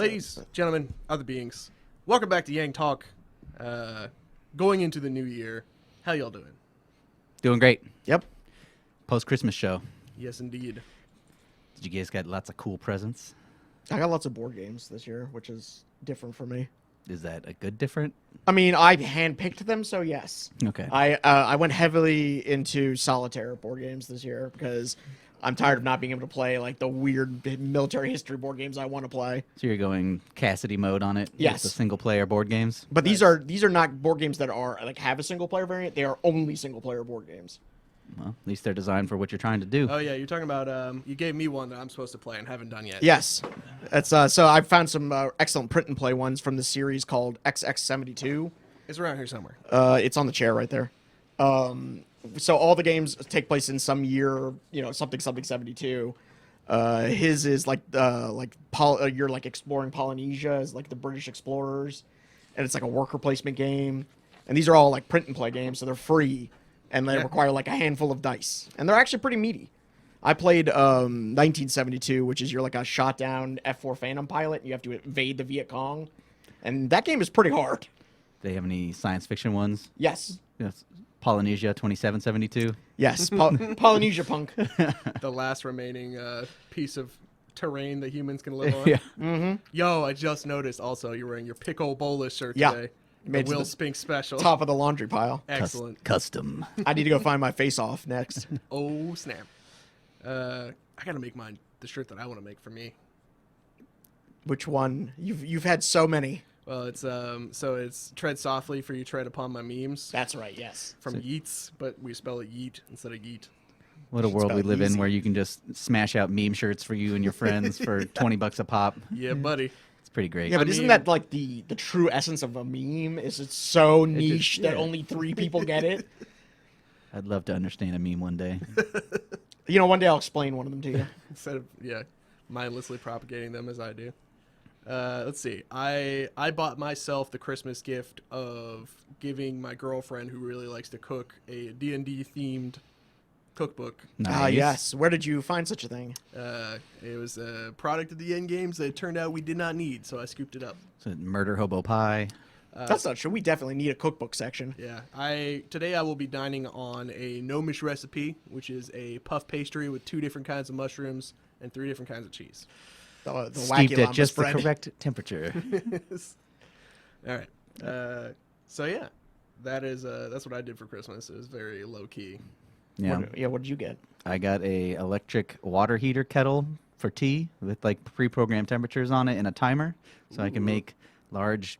Ladies, gentlemen, other beings, welcome back to Yang Talk. Going into the new year, how y'all doing? Doing great. Yep. Post-Christmas show. Yes, indeed. Did you guys get lots of cool presents? I got lots of board games this year, which is different for me. Is that a good different? I mean, I handpicked them, so yes. Okay. I went heavily into solitaire board games this year because I'm tired of not being able to play like the weird military history board games I want to play. So you're going Cassidy mode on it? Yes. With the single-player board games? But these are not board games that are like have a single player variant. They are only single player board games. Well, at least they're designed for what you're trying to do. Oh, yeah, you're talking about, you gave me one that I'm supposed to play and haven't done yet. Yes. That's so I found some excellent print and play ones from the series called XX72. It's around here somewhere. It's on the chair right there. So all the games take place in some year, something 72. His is you're like exploring Polynesia as like the British explorers, and it's like a worker placement game. And these are all like print and play games, so they're free, and they require like a handful of dice, and they're actually pretty meaty. I played 1972, which is you're like a shot down F-4 Phantom pilot, and you have to evade the Viet Cong, and that game is pretty hard. Do they have any science fiction ones? Yes. Yes. Polynesia 2772? Yes, Polynesia punk. The last remaining piece of terrain that humans can live on. Yeah. Mm-hmm. Yo, I just noticed also you're wearing your Pickle Bolus shirt Yeah. today. Made The to Will the Spink special. Top of the laundry pile. Excellent. Custom. I need to go find my face off next. Oh, snap. I got to make mine the shirt that I want to make for me. Which one? You've had so many. Well, it's it's tread softly for you tread upon my memes. That's right. Yes. From Yeats, but we spell it Yeet instead of Yeet. What a world spell we it live in easy. where you can just smash out meme shirts for you and your friends for 20 bucks a pop. Yeah, buddy. It's pretty great. Yeah, but I isn't mean- that like the true essence of a meme? Is it's so niche that yeah. only 3 people get it? I'd love to understand a meme one day. One day I'll explain one of them to you. Instead of mindlessly propagating them as I do. Let's see. I bought myself the Christmas gift of giving my girlfriend, who really likes to cook, a D&D themed cookbook. Nice. Yes. Where did you find such a thing? It was a product of the end games that it turned out we did not need, so I scooped it up. So Murder Hobo Pie. That's not true. We definitely need a cookbook section. Yeah, today I will be dining on a gnomish recipe, which is a puff pastry with 2 different kinds of mushrooms and 3 different kinds of cheese. The wacky Steeped at llama just spread. the correct temperature. All right. So yeah, that's what I did for Christmas. It was very low key. Yeah. What did you get? I got a electric water heater kettle for tea with like pre-programmed temperatures on it and a timer, so I can make large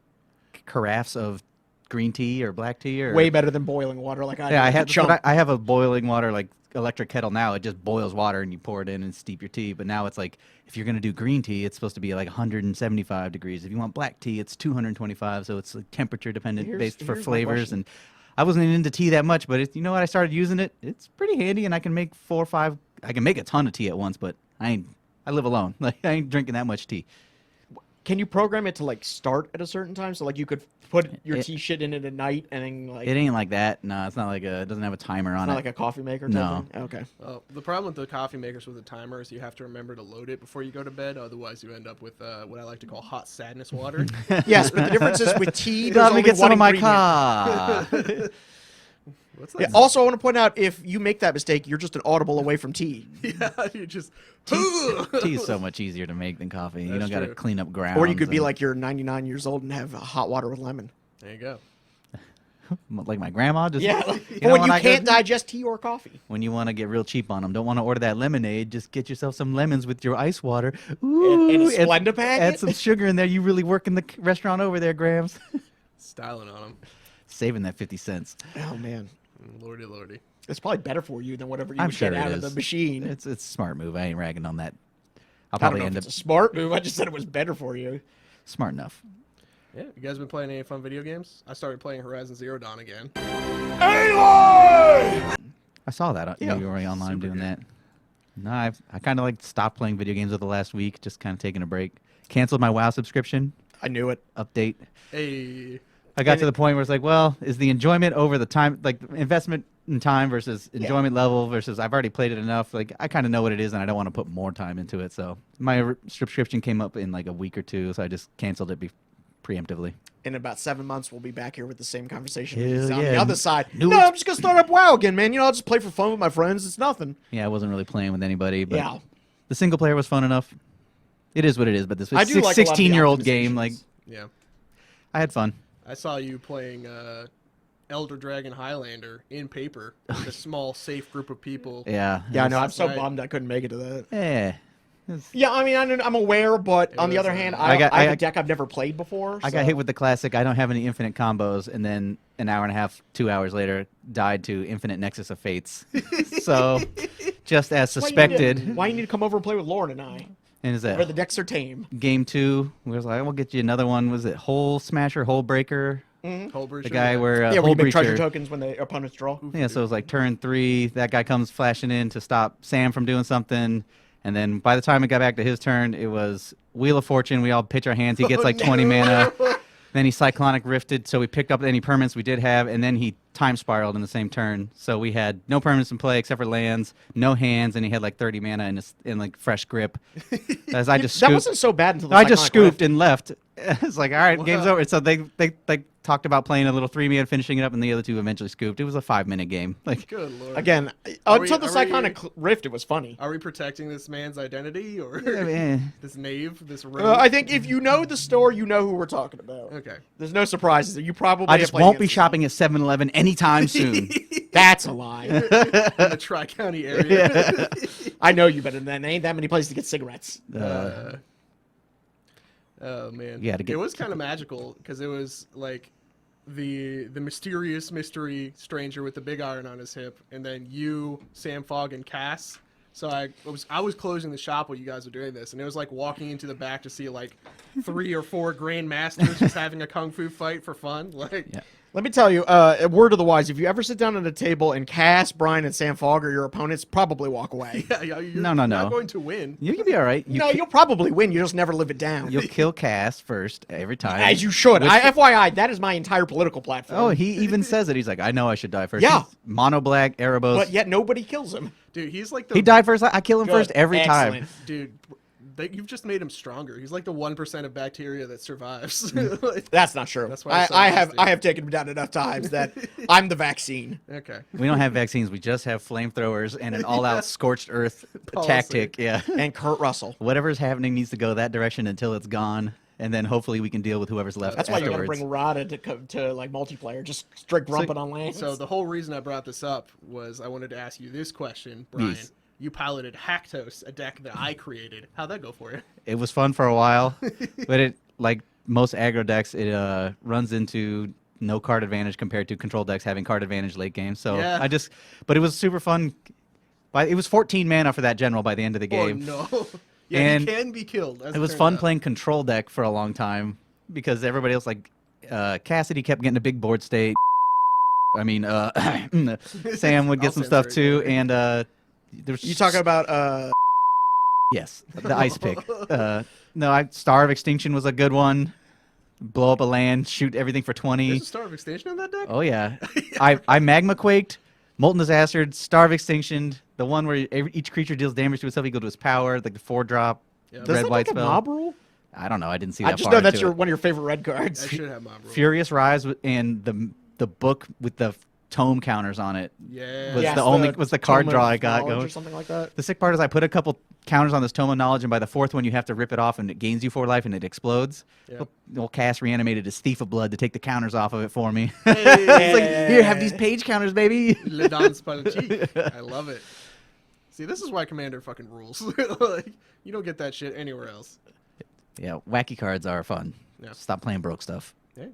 carafes of green tea or black tea. Or Way better than boiling water like I do. yeah, Chunk. I have a boiling water like electric kettle now. It just boils water and you pour it in and steep your tea. But now it's like if you're gonna do green tea, it's supposed to be like 175 degrees. If you want black tea, it's 225. So it's like temperature dependent based for here's my flavors. question. And I wasn't into tea that much, but you know what? I started using it. It's pretty handy, and I can make 4 or 5. I can make a ton of tea at once, but I live alone. Like I ain't drinking that much tea. Can you program it to like start at a certain time? So like you could put your tea shit in it at night and then like It ain't like that. No, it's not like it doesn't have a timer on not it. like a coffee maker type No. thing? Okay. Well, the problem with the coffee makers with a timer is you have to remember to load it before you go to bed. Otherwise, you end up with what I like to call hot sadness water. Yes, but the difference is with tea, there's Let me only get some one of my ingredient. car. What's Yeah, that? also, I want to point out, if you make that mistake, you're just an audible away from tea. Yeah, you just. Tea is so much easier to make than coffee. You That's don't got to true. clean up grounds. Or you could be and- like you're 99 years old and have hot water with lemon. There you go. like my grandma. Just, Yeah, you but know when what you I go can't do? digest tea or coffee. When you want to get real cheap on them, don't want to order that lemonade. Just get yourself some lemons with your ice water. Ooh, And a add- Splenda packet? Add some sugar in there. You really working the restaurant over there, Grams. Styling on them. Saving that 50 cents. Oh, man. Lordy, lordy. It's probably better for you than whatever you I'm would sure get it out is. of the machine. It's a smart move. I ain't ragging on that. I'll I don't probably know if end up it's a smart move. I just said it was better for you. smart enough. Yeah, you guys been playing any fun video games? I started playing Horizon Zero Dawn again. I saw that. Yeah. You were online Super doing good. that. No, I kind of like stopped playing video games over the last week. Just kind of taking a break. Canceled my WoW subscription. I knew it. Update. Hey, I got to the point where it's like, well, is the enjoyment over the time, like investment in time versus enjoyment level versus I've already played it enough. Like I kind of know what it is and I don't want to put more time into it. So my subscription came up in like a week or two, so I just canceled it preemptively. In about 7 months, we'll be back here with the same conversation. Hell On yeah. the other side, New no, I'm just gonna start up WoW again, man. I'll just play for fun with my friends. It's nothing. Yeah, I wasn't really playing with anybody, but Yeah. the single player was fun enough. It is what it is, but this I was do like a lot of the 16-year-old game. Like Yeah. I had fun. I saw you playing Elder Dragon Highlander in paper with a small, safe group of people. Yeah. Yeah, I know. I'm so Right. bummed I couldn't make it to that. Yeah. Yeah, I mean, I'm aware, but on the was, other hand, I I have got- a deck I've never played before. I got hit with the classic. I don't have any infinite combos, and then an hour and a half, 2 hours later, died to Infinite Nexus of Fates. So, just as suspected. Why you need to come over and play with Lauren and I? And is Where the that decks are tame. game 2? We was like, we'll get you another one. Was it Hole Smasher, Hole Breaker? Holbreacher, The guy where Yeah, where Hole you make treasure Breacher. tokens when the opponents draw. Yeah, so it was like turn 3. That guy comes flashing in to stop Sam from doing something. And then by the time it got back to his turn, it was Wheel of Fortune. We all pitch our hands. He gets like 20 mana. Then he Cyclonic Rifted, so we picked up any permanents we did have, and then he Time Spiraled in the same turn. So we had no permanents in play except for lands, no hands, and he had like 30 mana in like fresh grip. As I just That scooped, wasn't so bad until the I just Cyclonic Rift. scooped and left. It's like, all right, game's Wow. over. So they talked about playing a little 3-man, finishing it up, and the other two eventually scooped. It was a 5-minute game. Like, Good lord. Again, Are we- until the are we- Cyclonic Rift, it was funny. Are we protecting this man's identity or eh. this knave, this rogue? I think if you know the store, you know who we're talking about. Okay. There's no surprises. You probably I have just played won't be against shopping at 7-Eleven anytime soon. them. That's a lie. In the Tri-County area. I know you better than that. There ain't that many places to get cigarettes. Oh man. Yeah, to get- It was kind of magical because it was like the mysterious mystery stranger with the big iron on his hip, and then you, Sam Fogg, and Cass. So I was closing the shop while you guys were doing this, and it was like walking into the back to see like 3 or 4 grandmasters just having a kung fu fight for fun. Like, Yeah. Let me tell you, a word of the wise: if you ever sit down at a table and Cass, Brian, and Sam Fogg are your opponents, probably walk away. you're No. not going to win. You can be all right. You'll probably win. You just never live it down. You'll kill Cass first every time. As you should. FYI, that is my entire political platform. Oh, he even says it. He's like, I know I should die first. Yeah. He's mono black, Erebos. But yet nobody kills him. Dude, he's like the He died first. I kill him Good. first every Excellent. time. dude. You've just made him stronger. He's like the 1% of bacteria that survives. Like, That's not true. That's why I it's so have nasty. I have taken him down enough times that I'm the vaccine. okay. We don't have vaccines. We just have flamethrowers and an all-out scorched earth Policy. tactic. Yeah. And Kurt Russell. Whatever's happening needs to go that direction until it's gone, and then hopefully we can deal with whoever's left That's why you afterwards. gotta bring Rada to like multiplayer. Just straight grumping on land. So the whole reason I brought this up was I wanted to ask you this question, Brian. Yes. You piloted Hactos, a deck that I created. How'd that go for you? It was fun for a while, but it, like most aggro decks, it runs into no card advantage compared to control decks having card advantage late game. So Yeah. but it was super fun. It was 14 mana for that general by the end of the game. Oh, no. Yeah, And he can be killed. As It was turns fun out. playing control deck for a long time because everybody else, like Cassidy, kept getting a big board state. I mean, Sam would get I'll some stuff censor too, it. and there's you talking about yes, the ice pick. No, Star of Extinction was a good one. Blow up a land, shoot everything for 20. There's a Star of Extinction on that deck? Oh yeah, I magma quaked, molten disaster, Star of Extinction, the one where each creature deals damage to itself equal to its power, like the 4-drop Yep. does red that white make a spell. mob rule? I don't know. I didn't see I that just far know that's into it. one of your favorite red I cards. should have Mob Rule. Furious Rise and the book with the tome counters on it. Yeah. Was Yes, the card Tome of draw I got Knowledge going. or something like that. The sick part is I put a couple counters on this Tome of Knowledge, and by the 4th one, you have to rip it off, and it gains you 4 life, and it explodes. Yeah. Old Cass reanimated his Thief of Blood to take the counters off of it for me. Hey, It's like, here, have these page counters, baby. Le Dans Politique. I love it. See, this is why Commander fucking rules. Like, you don't get that shit anywhere else. Yeah, wacky cards are fun. Yeah. Stop playing broke stuff. Yeah.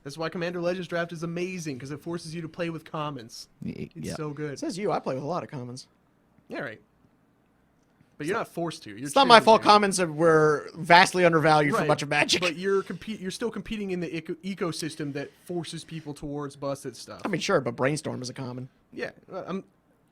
That's why Commander Legends Draft is amazing, because it forces you to play with commons. It's Yeah. so good. It says you. I play with a lot of commons. Yeah, right. But you're not forced to. You're It's not my choosing fault. to. Commons were vastly undervalued for Right. much of Magic. But you're still competing in the ecosystem that forces people towards busted stuff. I mean, sure, but Brainstorm is a common. Yeah,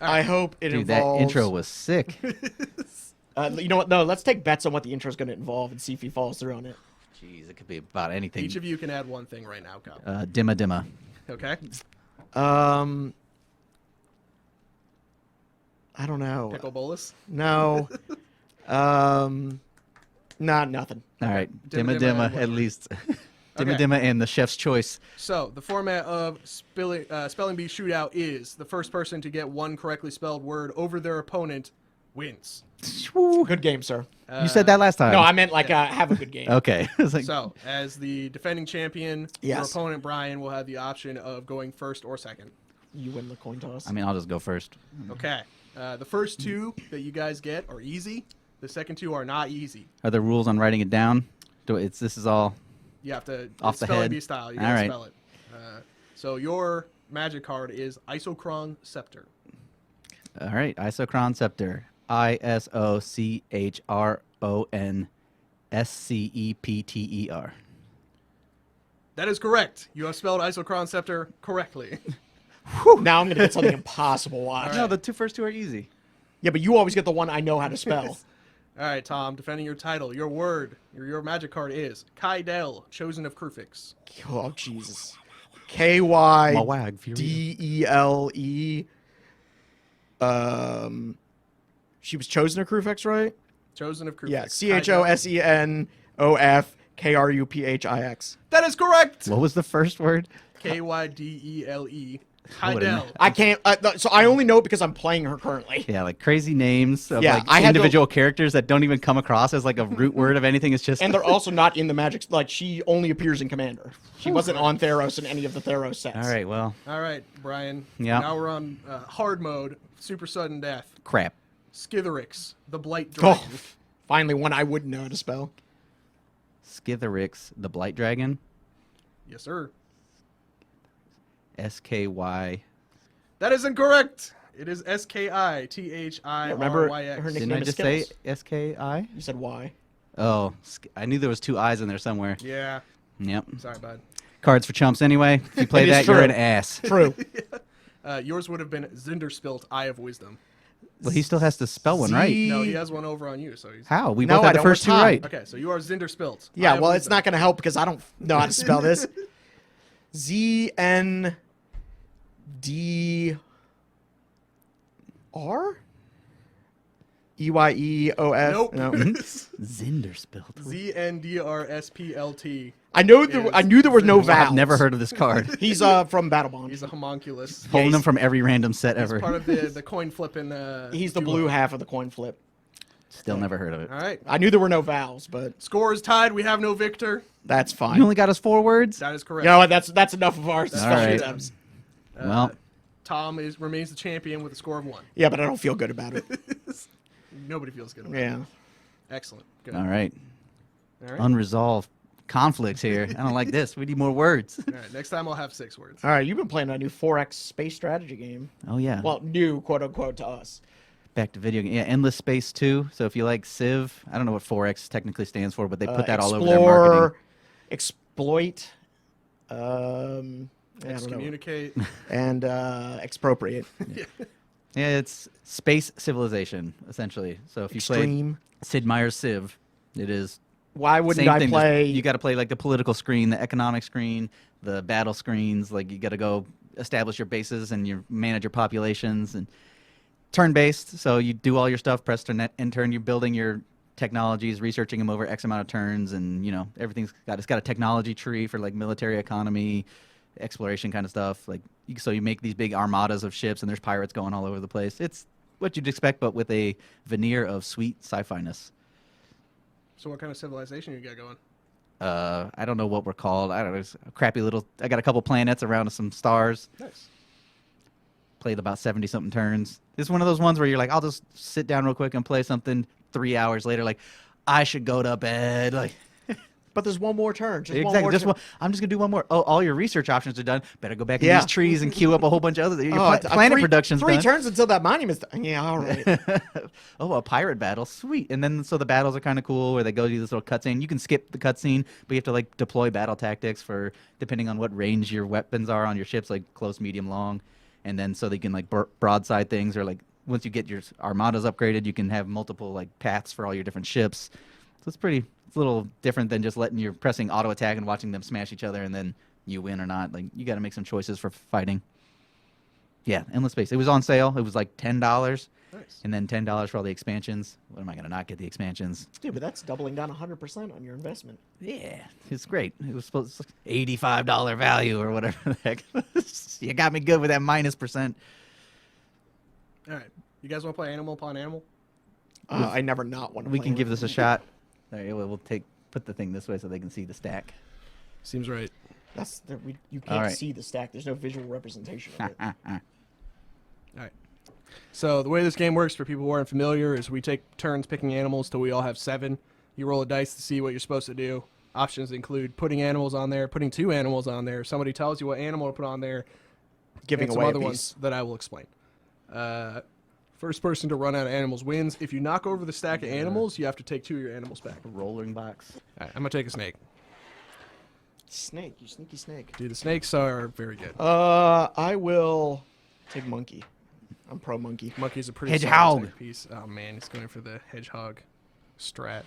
I hope it Dude, involves. that intro was sick. You know what? No, let's take bets on what the intro is going to involve and see if he follows through on it. Jeez, it could be about anything. Each of you can add one thing right now, Kyle. Dimma dimma. Okay. I don't know. Pickle bolus. No. Nothing. All right, Dimma dimma dimma dimma and at whatever. least. Dimma Okay. dimma and the chef's choice. So the format of Spelling Bee Shootout is the first person to get one correctly spelled word over their opponent wins. Good game, sir. You said that last time. No, I meant like have a good game. Okay. I was like, So as the defending champion, your Yes. opponent Brian will have the option of going first or second. You win the coin toss. I mean, I'll just go first. Okay. The first two that you guys get are easy. The second two are not easy. Are there rules on writing it down? This is all. You have to Off it's the Spelling head. Bee style. You All gotta right. spell it. So your magic card is Isochron Scepter. All right, Isochron Scepter. ISOCHRONSCEPTER. That is correct. You have spelled Isochron Scepter correctly. Now I'm going to get something impossible. Watch. No, the first two are easy. Yeah, but you always get the one I know how to spell. All right, Tom, defending your title. Your word, your magic card is Kydel, Chosen of Krufix. Oh, Jesus. K-Y-D-E-L-E. She was chosen a Krufix, right? Chosen of Krufix. Yeah. CHOSENOFKRUPHIX. That is correct. What was the first word? Kydele. I would've Kydel. I can't. So I only know it because I'm playing her currently. Yeah, like crazy names of Yeah, like I had to- individual characters that don't even come across as like a root word of anything. It's just And they're also not in the Magic. Like, she only appears in Commander. She wasn't on Theros in any of the Theros sets. all right. Well, All right, Brian. Yeah. Now we're on hard mode. Super sudden death. crap. Skitherix, the Blight Dragon. Oh, finally, one I wouldn't know how to spell. Skitherix, the Blight Dragon. Yes, sir. SKY. That is incorrect. It is SKITHIRYX. Remember her Didn't nickname I is just say Skittles. SKI? You said why? Oh, I knew there was two I's in there somewhere. Yeah. Yep. Sorry, bud. Cards for chumps anyway. If you play It is that, you're true. an ass. True. Yours would have been Zinderspilt, Eye of Wisdom. Well, he still has to spell one right. No, he has one over on you, so he's... How? We No, both I had the don't. first two We're tied. right. Okay, so you are Zinderspilt. Yeah, Eye of well, it's Wisdom. not going to help because I don't know how to spell this. ZNDR? EYEOF? Nope. No. Zinderspilt. ZNDRSPLT. I knew there were no vowels. I've never heard of this card. He's from Battle Bond. He's a homunculus. Pulling he's- them from every random set He's ever. part of the coin flipping. He's the duo. blue half of the coin flip. Still never heard of it. All right. I knew there were no vowels, but Score is tied. We have no victor. that's fine. You only got us 4 words? That is correct. You know what? That's enough of ours. All Special right. attempts. Well, Tom remains the champion with a score of 1. Yeah, but I don't feel good about it. Nobody feels good about it. Yeah. Excellent. Good. all right. All right. Unresolved conflicts here. I don't like this. We need more words. All right. Next time I'll have 6 words. All right, you've been playing a new 4X space strategy game. Oh, yeah. Well, new, quote unquote, to us. Back to video game. Yeah, Endless Space 2. So if you like Civ, I don't know what 4X technically stands for, but they put that all over their marketing. Exploit, I don't know. Excommunicate. And expropriate. Yeah, it's space civilization, essentially. So if you play Extreme. Sid Meier's Civ, it is Why wouldn't same I thing. play? You got to play like the political screen, the economic screen, the battle screens. Like you got to go establish your bases and you manage your populations and turn-based. So you do all your stuff, press turn, in turn. You're building your technologies, researching them over X amount of turns, and everything's got a technology tree for like military economy, exploration kind of stuff. Like so you make these big armadas of ships, and there's pirates going all over the place. It's what you'd expect, but with a veneer of sweet sci-fi-ness. So what kind of civilization you got going? I don't know what we're called. I don't know. It's a crappy little. I got a couple planets around some stars. Nice. Played about 70-something turns. It's one of those ones where you're like, I'll just sit down real quick and play something. 3 hours later, like, I should go to bed. Like, but there's one more turn. Just one exactly. more Just turn. one. I'm just gonna do one more. Oh, all your research options are done. Better go back in Yeah. these trees and queue up a whole bunch of other. Your Oh, planet three, production's three done. turns until that monument's done. Yeah, all right. Oh, a pirate battle, sweet. And then so the battles are kind of cool, where they go do this little cutscene. You can skip the cutscene, but you have to like deploy battle tactics for depending on what range your weapons are on your ships, like close, medium, long. and then so they can like broadside things, or like once you get your armadas upgraded, you can have multiple like paths for all your different ships. So it's a little different than just letting you pressing auto attack and watching them smash each other and then you win or not. Like you got to make some choices for fighting. Yeah, Endless Space. It was on sale. It was like $10, Nice. and then $10 for all the expansions. What am I gonna not get the expansions? Dude, but that's doubling down 100% on your investment. Yeah, it's great. It was supposed to $85 value or whatever the heck. You got me good with that -%. All right. You guys want to play Animal Upon Animal? I never not want to. We can give this a shot. All right, we'll put the thing this way so they can see the stack. Seems right. You All can't right. see the stack. There's no visual representation of it. All right. So the way this game works for people who aren't familiar is we take turns picking animals till we all have 7. You roll a dice to see what you're supposed to do. Options include putting animals on there, putting 2 animals on there. Somebody tells you what animal to put on there. Giving and some away other a ones piece. that I will explain. First person to run out of animals wins. If you knock over the stack of animals, you have to take 2 of your animals back. Rolling box. All right, I'm gonna take a snake. Snake, you sneaky snake. Dude, the snakes are very good. I will take monkey. I'm pro monkey. Monkey's a pretty Hedgehog. solid tech piece. Oh man, he's going for the hedgehog strat.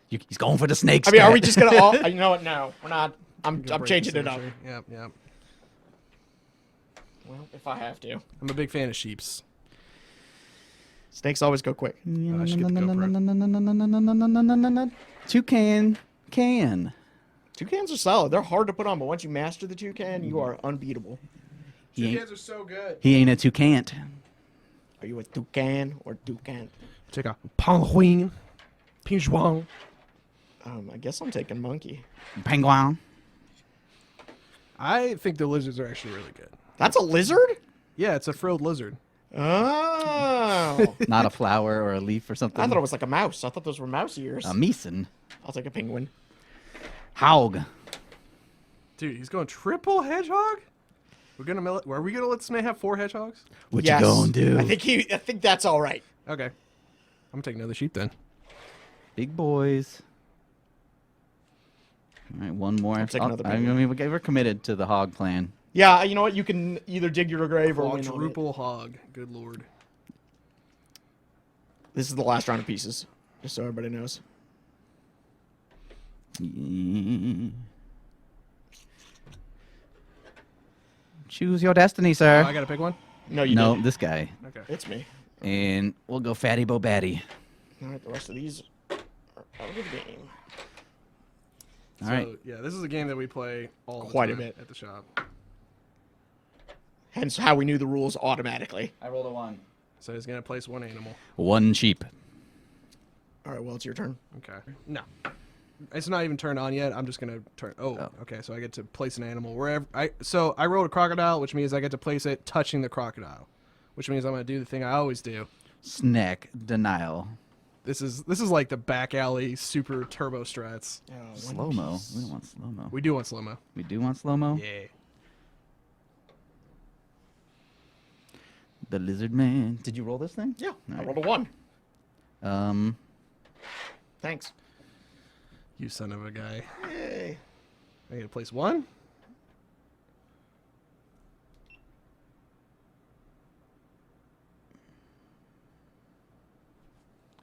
He's going for the snakes. I mean, are we just gonna all? You know what? No, we're not. I'm Gonna break changing the it up. symmetry. Yep. Well, if I have to. I'm a big fan of sheeps. Snakes always go quick. I should get the Toucan can. Toucans are solid. They're hard to put on, but once you master the toucan, you are unbeatable. He Toucans are so good. ain't a toucan. Are you a toucan or toucan? Take a penguin. Pinjuan. I guess I'm taking monkey. Penguin. I think the lizards are actually really good. That's a lizard? Yeah, it's a frilled lizard. Oh. Not a flower or a leaf or something. I thought it was like a mouse. I thought those were mouse ears. A meeson. I'll take a penguin. Haug. Dude, he's going triple hedgehog? Are we gonna let this man have 4 hedgehogs? What Yes. you gonna do? I think that's all right. Okay. I'm gonna take another sheep then. Big boys. All right, one more. take another I penguin. mean, we're committed to the hog plan. Yeah, you know what? You can either dig your grave or win on it. Quadruple hog. Good lord. This is the last round of pieces, just so everybody knows. Choose your destiny, sir. I gotta pick one? No, you No, didn't. this guy. Okay. It's me. And we'll go Fatty Bo Batty. All right, the rest of these are out of the game. All So, right. yeah, this is a game that we play all the Quite a time bit. at the shop. Hence how we knew the rules automatically. I rolled a 1. So he's gonna place 1 animal. 1 sheep. All right, well, it's your turn. Okay. No. It's not even turned on yet. I'm just gonna turn. Oh, Oh. okay. So I get to place an animal wherever. So I rolled a crocodile, which means I get to place it touching the crocodile, which means I'm gonna do the thing I always do. Snack denial. This is like the back alley super turbo strats. Slow mo. We don't want slow mo. We do want slow mo. We do want slow mo. Yeah. The lizard man. Did you roll this thing? Yeah, I All rolled a 1. right. Thanks. You son of a guy. Yay. I get to place 1.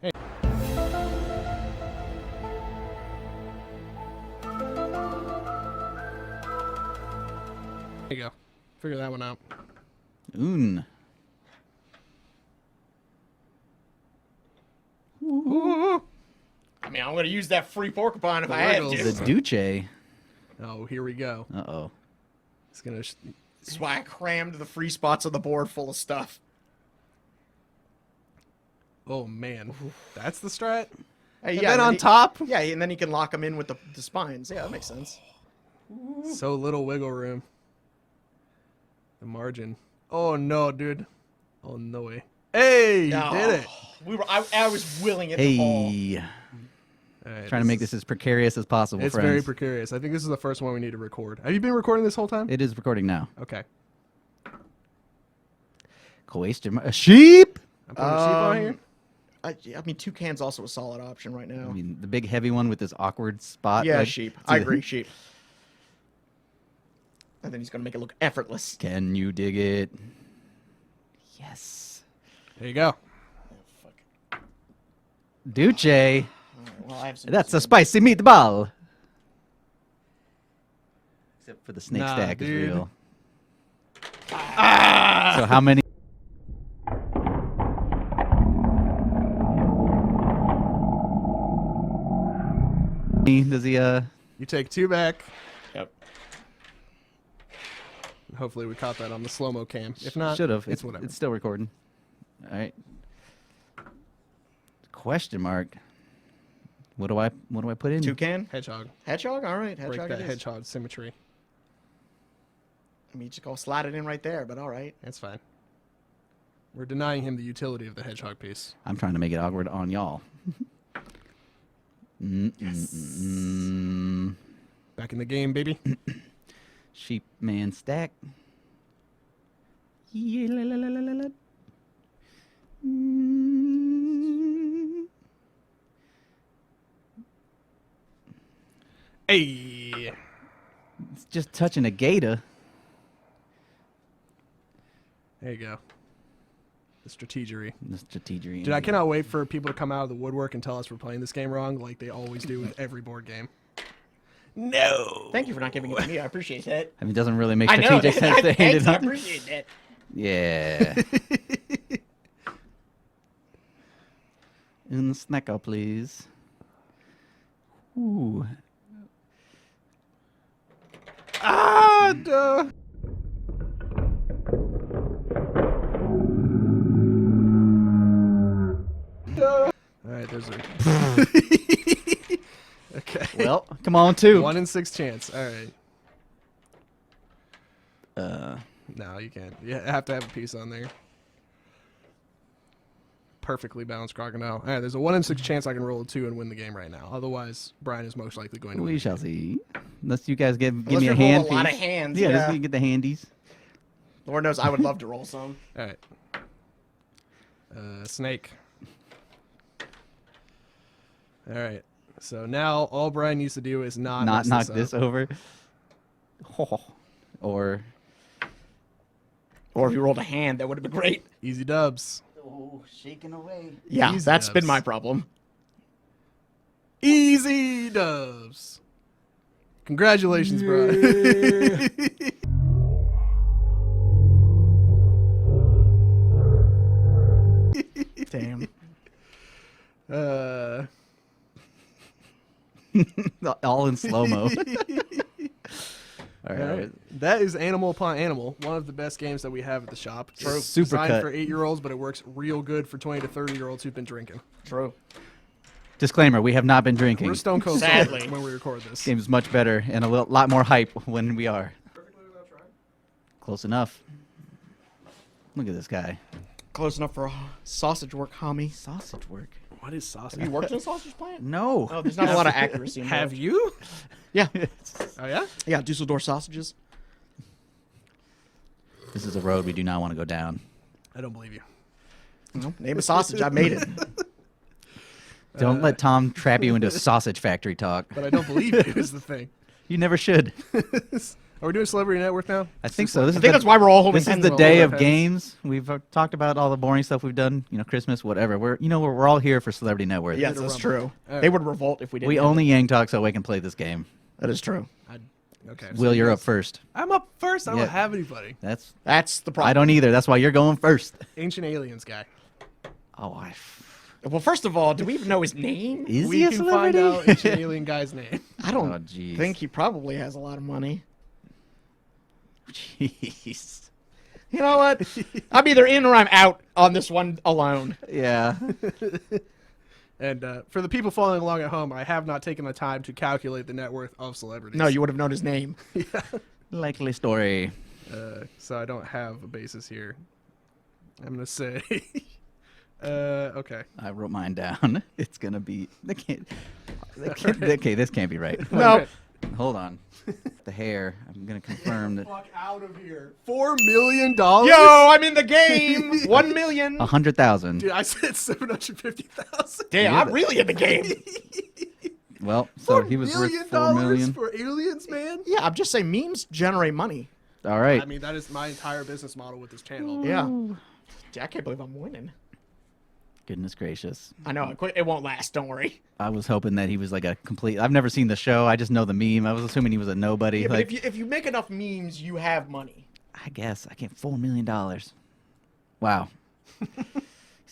Hey. There you go. Figure that one out. Un. I mean, I'm going to use that free porcupine if I have Wiggles. to. The Duce. Oh, here we go. Uh-oh. It's gonna. That's why I crammed the free spots on the board full of stuff. Oh man, that's the strat. Hey, And yeah, then and on he- top, Yeah, and then you can lock them in with the spines. Yeah, that makes sense. so little wiggle room. The margin. Oh no, dude. Oh no way. Hey, you did it. I was willing it to fall. Hey. All right, Trying to make this as precarious as possible, It's friends. very precarious. I think this is the first one we need to record. Have you been recording this whole time? It is recording now. Okay. A sheep? I'm putting a sheep on here. I mean, toucan's also a solid option right now. I mean, the big heavy one with this awkward spot. Yeah, like, sheep. it's I a- agree, sheep. And then he's going to make it look effortless. Can you dig it? Yes. There you go. Duce. Well, I have some That's a spicy meatball. Except for the snake Nah, stack dude. is real. So how many? Does he? You take 2 back. Yep. Hopefully we caught that on the slow-mo cam. If not, Should have. it's whatever. It's still recording. All right. Question mark. What do I put in? Toucan? Hedgehog. Hedgehog? All right. Break Hedgehog that it is. hedgehog symmetry. I mean, you just go slide it in right there, but all right. That's fine. We're denying him the utility of the hedgehog piece. I'm trying to make it awkward on y'all. Back in the game, baby. Sheep man stack. Yeah, la, la, la, la, la, la. Hey. It's just touching a gator. There you go. The strategery. The strategery. Dude, I cannot wait for people to come out of the woodwork and tell us we're playing this game wrong, like they always do with every board game. No. Thank you for not giving it to me. I appreciate that. I mean, it doesn't really make I know. strategic sense to hand it Thanks, I on. appreciate that. Yeah. In the snacker, please. Ooh. Ah, duh. All right, there's a. Okay. Well, come on, two. 1 in 6 chance. All right. Uh, No, you can't. You have to have a piece on there. Perfectly balanced crocodile. All right, there's a 1 in 6 chance I can roll a 2 and win the game right now. Otherwise, Brian is most likely going to win. we shall see. Unless you guys give Unless me a we roll hand a lot piece. of hands, Yeah, yeah. let's get the handies. Lord knows I would love to roll some. All right. Snake. All right. So now all Brian needs to do is not mess knock this this up. over. Or Or if you rolled a hand, that would have been great. Easy dubs. oh, shaking away. Yeah, Easy that's been dubs. my problem. Easy dubs. Congratulations, Brian. Damn. All in slow mo. All All right. right. That is Animal Upon Animal, one of the best games that we have at the shop. It's Super designed cut. for 8-year-olds, but it works real good for 20 to 30-year-olds who've been drinking. True. Disclaimer: we have not been drinking. We're stone cold Sadly. sober when we record this. Game is much better and a lot more hype when we are. Close enough. Look at this guy. Close enough for sausage work, homie. Sausage work. What is sausage? Have you worked in a sausage plant? No. Oh, there's not a lot of accuracy involved. Have you? Yeah. Oh, yeah? Yeah, Dusseldorf sausages. This is a road we do not want to go down. I don't believe you. No, name a sausage. I made it. Don't let Tom trap you into sausage factory talk. But I don't believe you is the thing. You never should. Are we doing Celebrity Network now? I think so. This I is think that's why we're all holding This is pens the in day the of pens. games. We've talked about all the boring stuff we've done. You know, Christmas, whatever. We're all here for Celebrity Net Worth. Yes, Bit of that's rumble. true. All They right. would revolt if we didn't. We have only Yang talk so we can play this game. it. That is true. Okay. Will, you're up first. I'm up first. I don't Yeah. have anybody. That's That's the problem. I don't either. That's why you're going first. Ancient Aliens guy. Oh, Well, first of all, do we even know his name? is We he a can celebrity? find out Ancient Alien guy's name. I don't Oh, jeez. think he probably has a lot of money. Jeez. You know what? I'm either in or I'm out on this one alone. Yeah. And for the people following along at home, I have not taken the time to calculate the net worth of celebrities. No, you would have known his name. Likely story. So I don't have a basis here. I'm gonna say. Okay. I wrote mine down. It's gonna be. Okay, this can't be right. No. Hold on. The hair. I'm gonna confirm that. Fuck out of here. $4 million. Yo, I'm in the game. 1 million. 100,000. Dude, I said 750,000. Damn, I'm really in the game. Well, so he was worth $4 million. for aliens, man. Yeah, I'm just saying memes generate money. All right. I mean, that is my entire business model with this channel. Yeah. I can't believe I'm winning. Goodness gracious. I know. It won't last. Don't worry. I was hoping that he was like a complete. I've never seen the show. I just know the meme. I was assuming he was a nobody. Yeah, like, but if you make enough memes, you have money. I guess I can't. $4 million. Wow.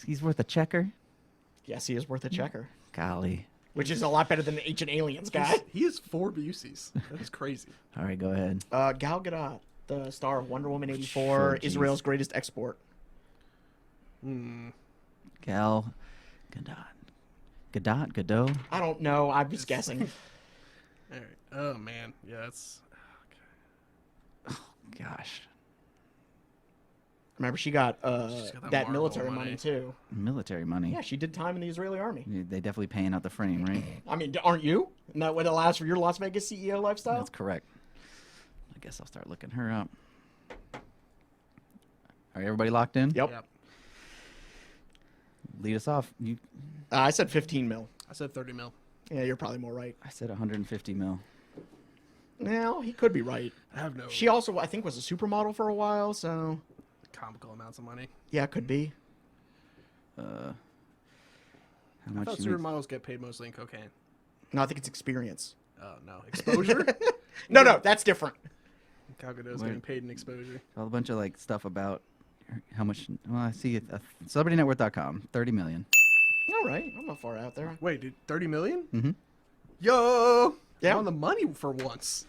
He's worth a checker. Yes, he is worth a checker, Golly. which is a lot better than the Ancient Aliens guy. He has 4 Buseys. That is crazy. All right, go ahead. Gal Gadot, the star of Wonder Woman 84, Sure, Israel's greatest export. Gal Gadot. I don't know. I'm just guessing. All right. Oh man, yeah, that's Gosh. Remember, she got got that Marvel military money. money too. Military money. Yeah, she did time in the Israeli army. They definitely paying out the frame, right? I mean, aren't you? Isn't that what allows for your Las Vegas CEO lifestyle? That's correct. I guess I'll start looking her up. All right, everybody locked in? Yep. Yep. Lead us off. I said 15 mil. I said 30 mil. Yeah, you're probably more right. I said 150 mil. Now he could be right. I have no She also, I think, was a supermodel for a while, so comical amounts of money. yeah, could be. How I much thought she makes? supermodels get paid mostly in cocaine. No, I think it's experience. Oh no, exposure. No, that's different. Gal Gadot's Wait. getting paid in exposure. A bunch of like stuff about how much. Well, I see it. CelebrityNetworth.com, 30 million. All right, I'm not far out there. Wait, dude, 30 million? Mm-hmm. Yo, Yeah. I'm on the money for once.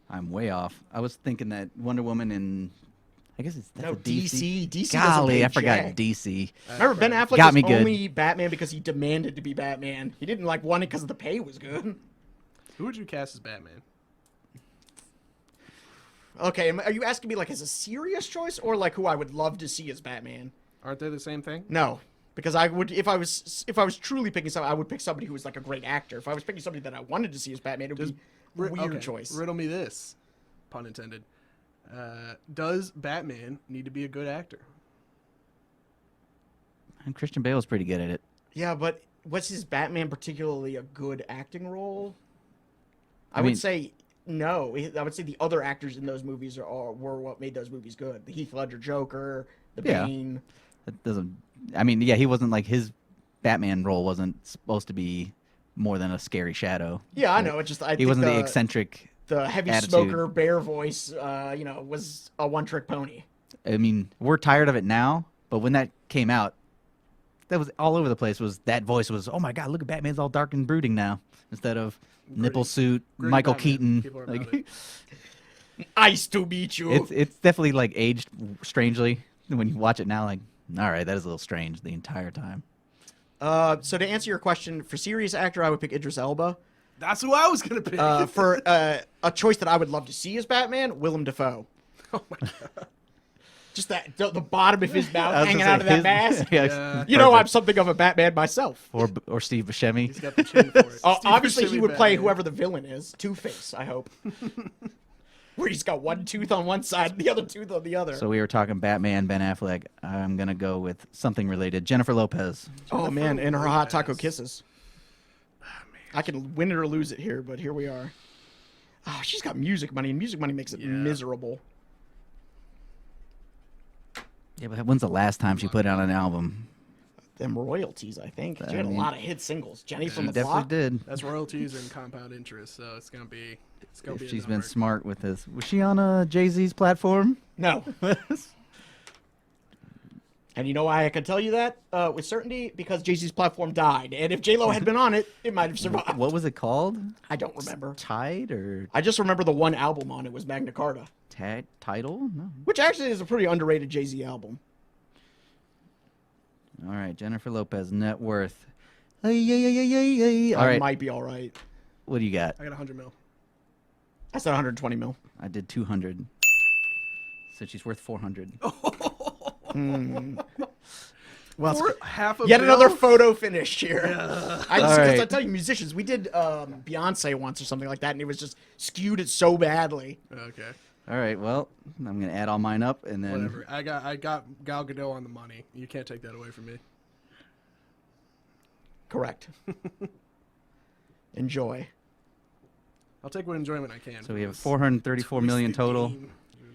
I'm way off. I was thinking that Wonder Woman and I guess that's No, a DC. DC doesn't Golly, pay I forgot jack. DC. Remember, Ben Affleck Got was me good. only Batman because he demanded to be Batman. He didn't like want it because the pay was good. Who would you cast as Batman? Okay, are you asking me like as a serious choice or like who I would love to see as Batman? Aren't they the same thing? No, because I would if I was truly picking somebody, I would pick somebody who was like a great actor. If I was picking somebody that I wanted to see as Batman, it would be a weird Okay, choice. Riddle me this, pun intended. Does Batman need to be a good actor? And Christian Bale's pretty good at it. Yeah, but was his Batman particularly a good acting role? I mean- would say no. I would say the other actors in those movies were what made those movies good. The Heath Ledger Joker, the Yeah. Bane. That doesn't. I mean, yeah, he wasn't like his Batman role wasn't supposed to be more than a scary shadow. Yeah, I Like, know. It just I He think wasn't the eccentric. the heavy attitude. smoker bear voice, was a one-trick pony. I mean, we're tired of it now, but when that came out, that was all over the place. That voice was, oh my god, look at Batman's all dark and brooding now, instead of nipple suit, Gritty Michael Batman. Keaton. People are Like, about it. Nice to meet you. it's definitely like aged strangely when you watch it now. Like, all right, that is a little strange the entire time. So to answer your question, for serious actor, I would pick Idris Elba. That's who I was gonna pick. For a choice that I would love to see as Batman, Willem Dafoe. Oh my god. Just the bottom of his mouth I was hanging gonna out of say that his- mask. yeah, Yeah. You know, I'm perfect. something of a Batman myself. or Steve Buscemi. He's got the chin for it. Steve Obviously, he Buscemi would play Batman. whoever the villain is. Two-Face, I hope. Where he's got one tooth on one side and the other tooth on the other. So we were talking Batman, Ben Affleck. I'm gonna go with something related. Jennifer Lopez. oh, man, and her hot taco Lopez. kisses. I can win it or lose it here, but here we are. Oh, she's got music money, and music money makes it Yeah. miserable. Yeah, but when's the last time she put out an album? Them royalties, I think. I She had a mean- lot of hit singles. Jenny from She the definitely Block. did. That's royalties and compound interest, so it's gonna be. It's gonna If be. A she's been number. smart with this. Was she on Jay-Z's platform? No. And you know why I can tell you that with certainty? Because Jay-Z's platform died. And if J-Lo had been on it, it might have survived. What was it called? I don't remember. Tide or I just remember the one album on it was Magna Carta, Title? No. which actually is a pretty underrated Jay-Z album. All right, Jennifer Lopez, net worth. Ay, ay, ay, ay, ay, ay. All I right, might be all right. what do you got? I got 100 mil. I said 120 mil. I did 200. So she's worth 400. Well, For half a yet mil? another photo finish here. I All because I right. tell you, musicians, we did Beyonce once or something like that, and it was just skewed it so badly. Okay. All right, well, I'm gonna add all mine up and then Whatever. I got Gal Gadot on the money. You can't take that away from me. Correct. Enjoy. I'll take what enjoyment I can. so we have because 434 million total. twisted game.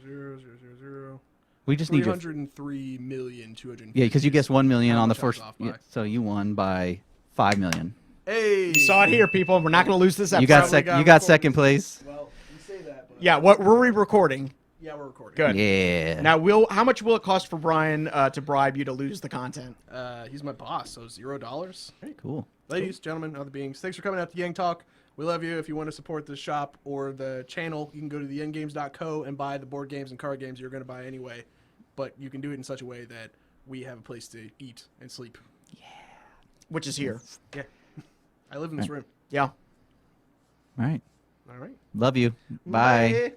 0.0000000. We just need your 303,250,000. yeah, because you guessed 1 million How on the much I was first. off by. Yeah, so you won by 5 million. Hey, You saw it here, people. We're not going to lose this episode. You got Probably second. got You got recorded. second place. Well, you say that, but Yeah, what were we recording? yeah, we're recording. Good. Yeah. Now, how much will it cost for Brian to bribe you to lose the content? He's my boss, so $0. Very cool. Ladies, gentlemen, other beings, thanks for coming out to Yang Talk. We love you. If you want to support the shop or the channel, you can go to theendgames.co and buy the board games and card games you're going to buy anyway. But you can do it in such a way that we have a place to eat and sleep. Which is here. Yeah. I live in this room. Yeah. All right. All right. Love you. Bye. Bye.